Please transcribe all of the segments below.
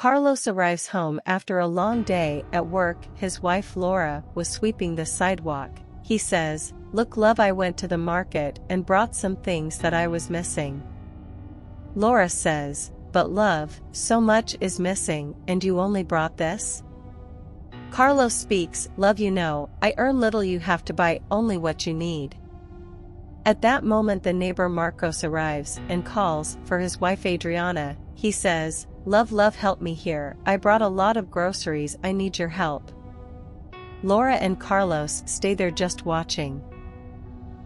Carlos arrives home after a long day at work. His wife Laura was sweeping the sidewalk. He says, "Look, love, I went to the market and brought some things that I was missing." Laura says, "But love, so much is missing and you only brought this?" Carlos speaks, "Love, you know, I earn little, you have to buy only what you need." At that moment the neighbor Marcos arrives and calls for his wife Adriana. He says, "Love, love, help me here, I brought a lot of groceries, I need your help." Laura and Carlos stay there just watching.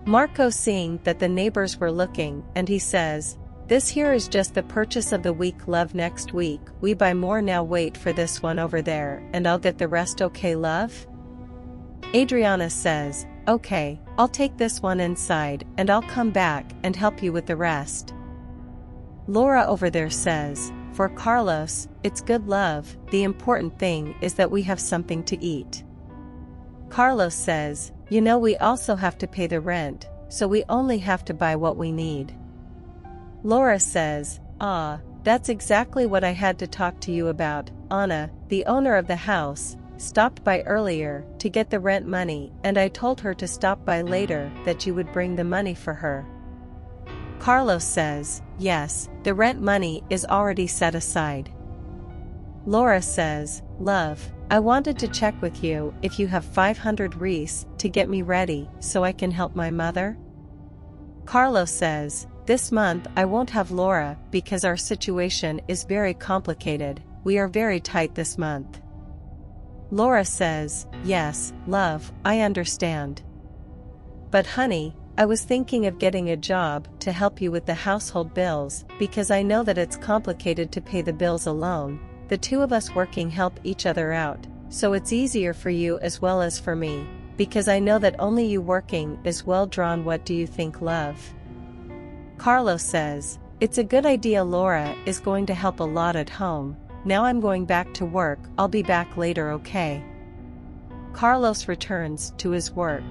Marcos seeing that the neighbors were looking, and he says, "This here is just the purchase of the week, love, next week we buy more, now wait for this one over there and I'll get the rest, okay love?" Adriana says, "Okay, I'll take this one inside and I'll come back and help you with the rest." Laura over there says, "For Carlos, it's good, love, the important thing is that we have something to eat." Carlos says, "You know, we also have to pay the rent, so we only have to buy what we need." Laura says, "Ah, that's exactly what I had to talk to you about. Anna, the owner of the house, stopped by earlier to get the rent money and I told her to stop by later, that you would bring the money for her." Carlos says, "Yes, the rent money is already set aside." Laura says, "Love, I wanted to check with you if you have 500 reais to get me ready so I can help my mother." Carlos says, "This month I won't have Laura because our situation is very complicated, we are very tight this month." Laura says, "Yes, love, I understand. But honey, I was thinking of getting a job to help you with the household bills because I know that it's complicated to pay the bills alone. The two of us working help each other out, so it's easier for you as well as for me, because I know that only you working is well drawn. What do you think, love?" Carlos says, "It's a good idea, Laura is going to help a lot at home. Now I'm going back to work, I'll be back later, okay?" Carlos returns to his work.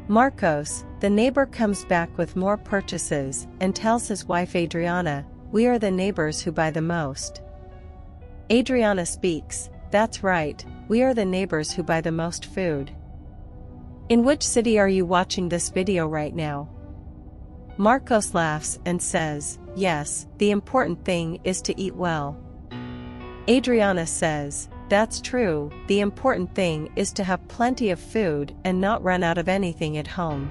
Marcos, the neighbor, comes back with more purchases and tells his wife Adriana, "We are the neighbors who buy the most." Adriana speaks, "That's right, we are the neighbors who buy the most food." "In which city are you watching this video right now?" Marcos laughs and says, "Yes, the important thing is to eat well." Adriana says, "That's true, the important thing is to have plenty of food and not run out of anything at home."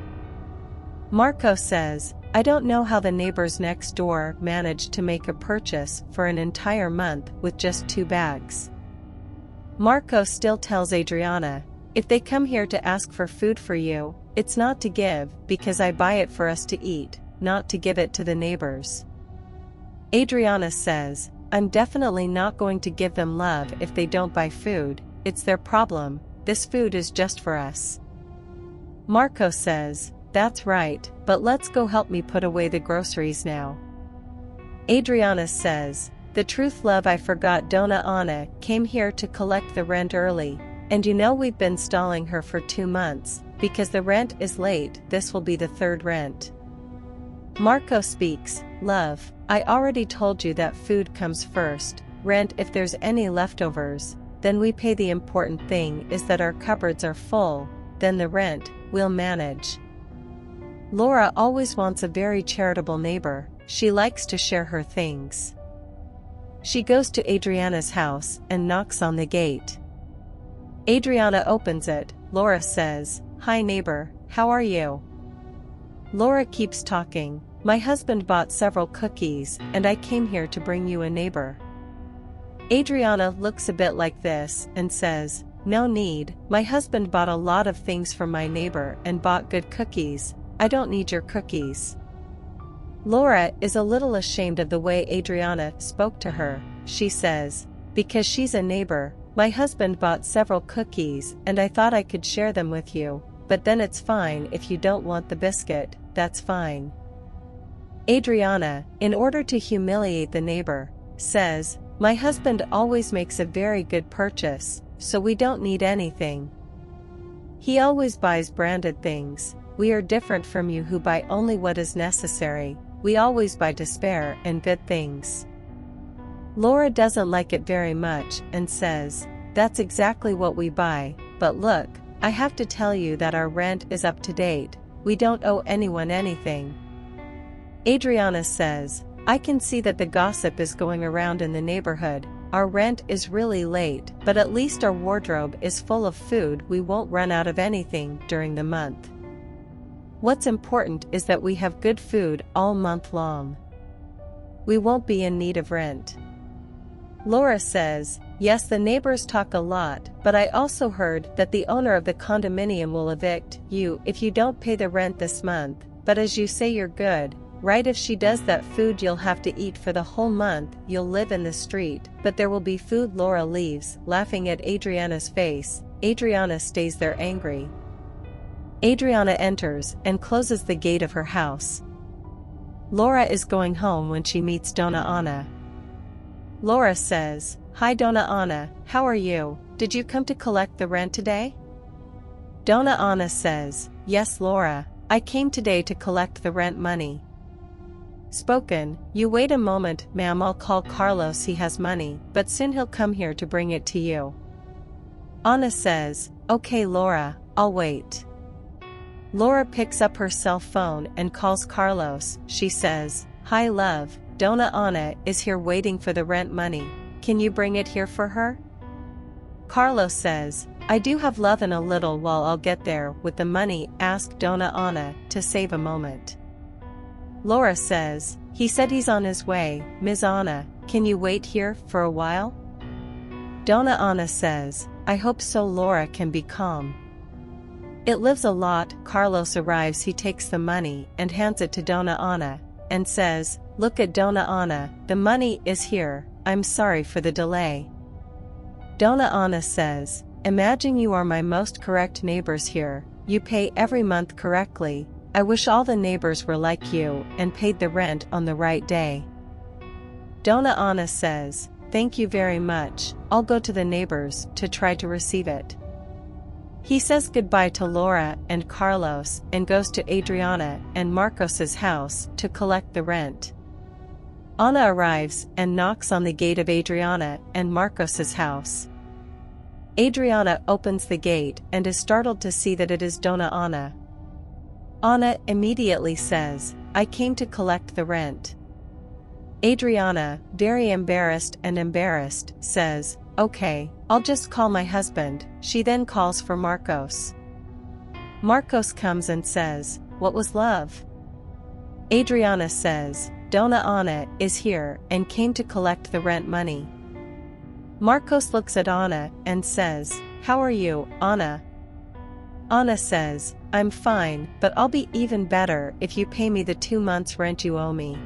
Marcos says, "I don't know how the neighbors next door managed to make a purchase for an entire month with just 2 bags." Marcos still tells Adriana, "If they come here to ask for food for you, it's not to give, because I buy it for us to eat, not to give it to the neighbors." Adriana says, "I'm definitely not going to give them, love, if they don't buy food, it's their problem, this food is just for us." Marcos says, "That's right, but let's go, help me put away the groceries now." Adriana says, "The truth, love, I forgot, Dona Ana came here to collect the rent early, and you know we've been stalling her for 2 months, because the rent is late, this will be the 3rd rent." Marcos speaks, "Love, I already told you that food comes first, rent if there's any leftovers, then we pay. The important thing is that our cupboards are full, then the rent, we'll manage." Laura always wants a very charitable neighbor, she likes to share her things. She goes to Adriana's house and knocks on the gate. Adriana opens it. Laura says, "Hi neighbor, how are you?" Laura keeps talking, "My husband bought several cookies and I came here to bring you a neighbor." Adriana looks a bit like this and says, "No need, my husband bought a lot of things from my neighbor and bought good cookies, I don't need your cookies." Laura is a little ashamed of the way Adriana spoke to her. She says, "Because she's a neighbor, my husband bought several cookies and I thought I could share them with you, but then it's fine if you don't want the biscuit, that's fine." Adriana, in order to humiliate the neighbor, says, "My husband always makes a very good purchase, so we don't need anything. He always buys branded things, we are different from you who buy only what is necessary, we always buy to spare and good things." Laura doesn't like it very much and says, "That's exactly what we buy, but look, I have to tell you that our rent is up to date, we don't owe anyone anything." Adriana says, "I can see that the gossip is going around in the neighborhood. Our rent is really late, but at least our wardrobe is full of food, we won't run out of anything during the month. What's important is that we have good food all month long. We won't be in need of rent." Laura says, "Yes, the neighbors talk a lot, but I also heard that the owner of the condominium will evict you if you don't pay the rent this month, but as you say you're good, right? If she does that, food you'll have to eat for the whole month, you'll live in the street, but there will be food." Laura leaves, laughing at Adriana's face. Adriana stays there angry. Adriana enters and closes the gate of her house. Laura is going home when she meets Donna Anna. Laura says, "Hi Donna Anna, how are you? Did you come to collect the rent today?" Donna Anna says, "Yes Laura, I came today to collect the rent money." Spoken, "You wait a moment, ma'am, I'll call Carlos, he has money, but soon he'll come here to bring it to you." Anna says, "Okay Laura, I'll wait." Laura picks up her cell phone and calls Carlos. She says, "Hi love, Donna Anna is here waiting for the rent money. Can you bring it here for her?" Carlos says, "I do have love in a little while, I'll get there with the money." Ask Donna Anna to save a moment. Laura says, "He said he's on his way, Ms. Anna, can you wait here for a while?" Donna Anna says, "I hope so." Laura can be calm. It lives a lot. Carlos arrives, he takes the money and hands it to Donna Anna, and says, "Look at Donna Anna, the money is here, I'm sorry for the delay." Donna Anna says, "Imagine you are my most correct neighbors here, you pay every month correctly. I wish all the neighbors were like you and paid the rent on the right day." Donna Anna says, "Thank you very much, I'll go to the neighbors to try to receive it." He says goodbye to Laura and Carlos and goes to Adriana and Marcos's house to collect the rent. Anna arrives and knocks on the gate of Adriana and Marcos's house. Adriana opens the gate and is startled to see that it is Donna Anna. Anna immediately says, "I came to collect the rent." Adriana, very embarrassed, says, "Okay, I'll just call my husband." She then calls for Marcos. Marcos comes and says, "What was love?" Adriana says, "Donna Anna is here and came to collect the rent money." Marcos looks at Anna and says, "How are you, Anna?" Anna says, "I'm fine, but I'll be even better if you pay me the 2 months rent you owe me."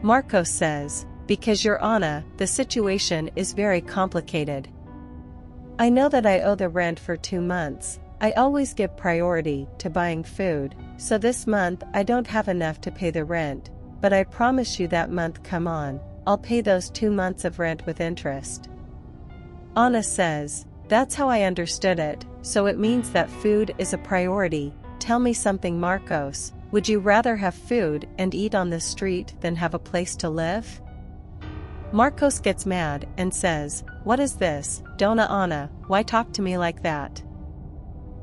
Marcos says, "Because you're Anna, the situation is very complicated. I know that I owe the rent for 2 months. I always give priority to buying food, so this month I don't have enough to pay the rent, but I promise you that month come on, I'll pay those 2 months of rent with interest." Anna says, "That's how I understood it, so it means that food is a priority. Tell me something, Marcos, would you rather have food and eat on the street than have a place to live?" Marcos gets mad and says, "What is this, Donna Anna, why talk to me like that?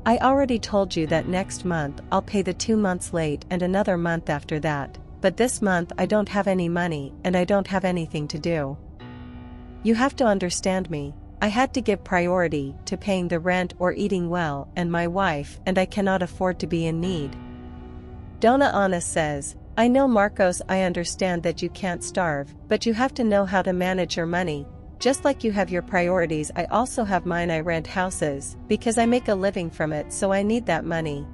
I already told you that next month I'll pay the 2 months late and another month after that, but this month I don't have any money and I don't have anything to do. You have to understand me, I had to give priority to paying the rent or eating well and my wife, and I cannot afford to be in need." Donna Anna says, "I know Marcos, I understand that you can't starve, but you have to know how to manage your money. Just like you have your priorities, I also have mine. I rent houses, because I make a living from it, so I need that money."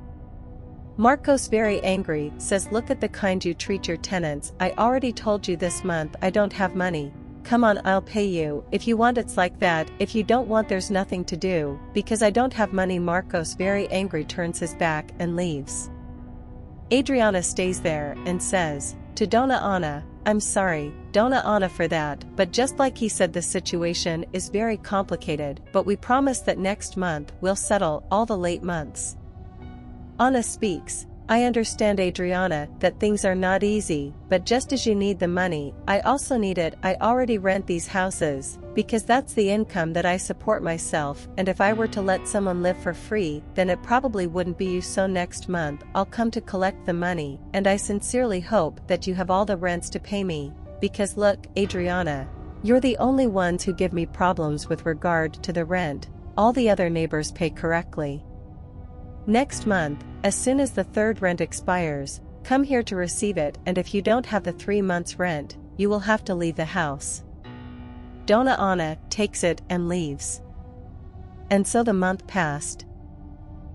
Marcos, very angry, says, "Look at the kind you treat your tenants. I already told you this month I don't have money. Come on, I'll pay you. If you want, it's like that. If you don't want, there's nothing to do, because I don't have money." Marcos, very angry, turns his back and leaves. Adriana stays there and says to Donna Anna, "I'm sorry, Donna Anna, for that, but just like he said, the situation is very complicated, but we promise that next month we'll settle all the late months." Anna speaks, I understand, Adriana, that things are not easy, but just as you need the money, I also need it. I already rent these houses, because that's the income that I support myself, and if I were to let someone live for free, then it probably wouldn't be you. So next month, I'll come to collect the money, and I sincerely hope that you have all the rents to pay me, because look, Adriana, you're the only ones who give me problems with regard to the rent. All the other neighbors pay correctly. Next month, as soon as the third rent expires, come here to receive it, and if you don't have the 3 months' rent, you will have to leave the house. Donna Ana takes it and leaves. And so the month passed.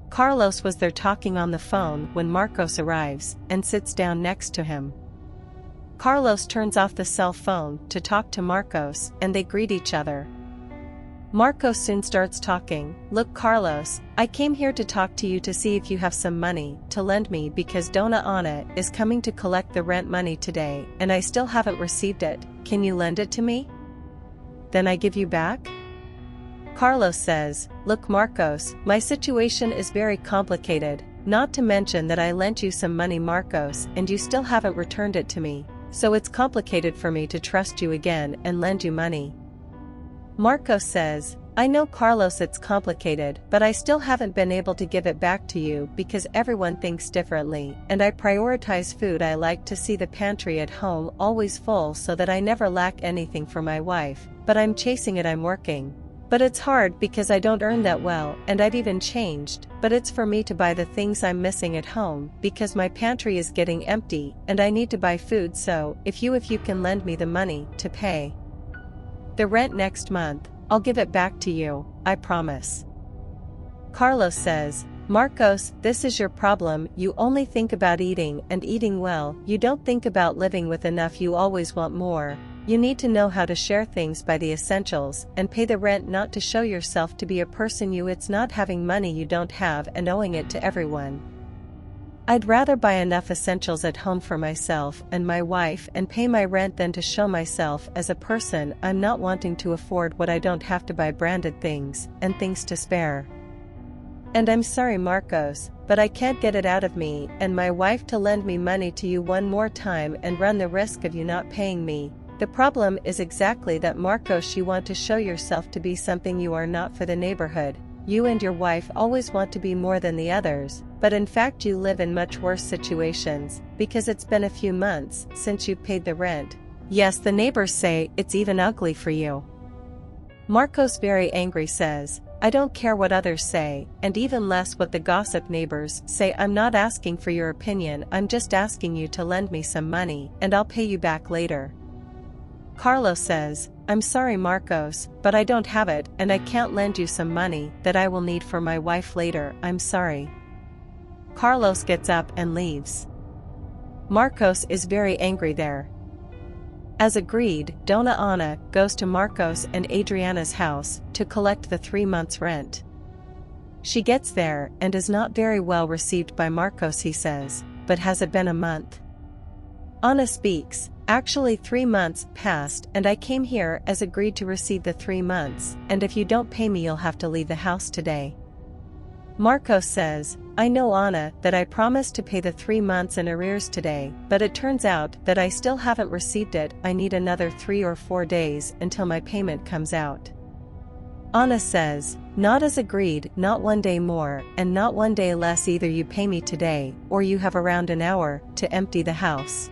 Carlos was there talking on the phone when Marcos arrives and sits down next to him. Carlos turns off the cell phone to talk to Marcos, and they greet each other. Marcos soon starts talking. Look, Carlos, I came here to talk to you to see if you have some money to lend me, because Donna Ana is coming to collect the rent money today and I still haven't received it. Can you lend it to me? Then I give you back? Carlos says, look, Marcos, my situation is very complicated, not to mention that I lent you some money, Marcos, and you still haven't returned it to me, so it's complicated for me to trust you again and lend you money. Marcos says, I know, Carlos, it's complicated, but I still haven't been able to give it back to you because everyone thinks differently, and I prioritize food. I like to see the pantry at home always full so that I never lack anything for my wife, but I'm chasing it. I'm working. But it's hard because I don't earn that well, and I've even changed, but it's for me to buy the things I'm missing at home because my pantry is getting empty and I need to buy food. So, if you can lend me the money to pay the rent next month, I'll give it back to you, I promise. Carlos says, Marcos, this is your problem. You only think about eating and eating well. You don't think about living with enough. You always want more. You need to know how to share things, by the essentials, and pay the rent, not to show yourself to be a person it's not having money you don't have and owing it to everyone. I'd rather buy enough essentials at home for myself and my wife and pay my rent than to show myself as a person I'm not wanting to afford what I don't have to buy branded things and things to spare. And I'm sorry, Marcos, but I can't get it out of me and my wife to lend me money to you one more time and run the risk of you not paying me. The problem is exactly that, Marcos. You want to show yourself to be something you are not for the neighborhood. You and your wife always want to be more than the others, but in fact you live in much worse situations, because it's been a few months since you paid the rent. Yes, the neighbors say it's even ugly for you. Marcos, very angry, says, I don't care what others say, and even less what the gossip neighbors say. I'm not asking for your opinion, I'm just asking you to lend me some money, and I'll pay you back later. Carlos says, I'm sorry, Marcos, but I don't have it, and I can't lend you some money that I will need for my wife later. I'm sorry. Carlos gets up and leaves. Marcos is very angry there. As agreed, Donna Ana goes to Marcos and Adriana's house to collect the 3 months' rent. She gets there and is not very well received by Marcos, he says, but has it been a month? Ana speaks. Actually, 3 months passed and I came here as agreed to receive the 3 months, and if you don't pay me you'll have to leave the house today. Marcos says, I know, Ana, that I promised to pay the 3 months in arrears today, but it turns out that I still haven't received it. I need another 3 or 4 days until my payment comes out. Ana says, not as agreed, not 1 day more, and not 1 day less either. You pay me today, or you have around an hour to empty the house.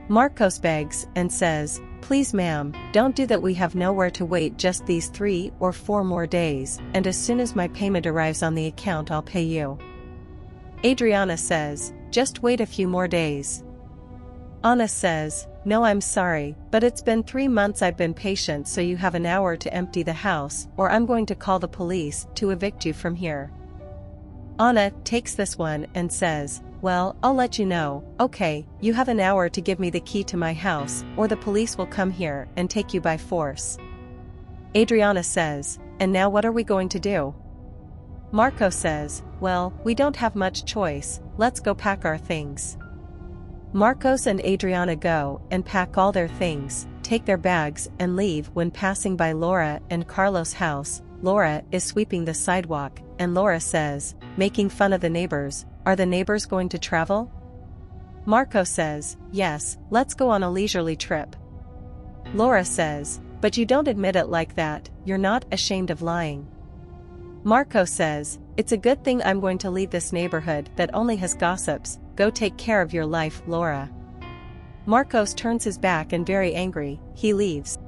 Marcos begs and says, please ma'am, don't do that. We have nowhere to wait just these 3 or 4 more days, and as soon as my payment arrives on the account I'll pay you. Adriana says, just wait a few more days. Ana says, no, I'm sorry, but it's been 3 months I've been patient, so you have an hour to empty the house, or I'm going to call the police to evict you from here. Ana takes this one and says, well, I'll let you know. Okay, you have an hour to give me the key to my house, or the police will come here and take you by force. Adriana says, and now what are we going to do? Marcos says, well, we don't have much choice, let's go pack our things. Marcos and Adriana go and pack all their things, take their bags and leave. When passing by Laura and Carlos' house, Laura is sweeping the sidewalk, and Laura says, making fun of the neighbors, Are the neighbors going to travel? Marco says, yes, let's go on a leisurely trip. Laura says, but you don't admit it like that, you're not ashamed of lying. Marco says, it's a good thing I'm going to leave this neighborhood that only has gossips. Go take care of your life, Laura. Marcos turns his back and very angry, he leaves.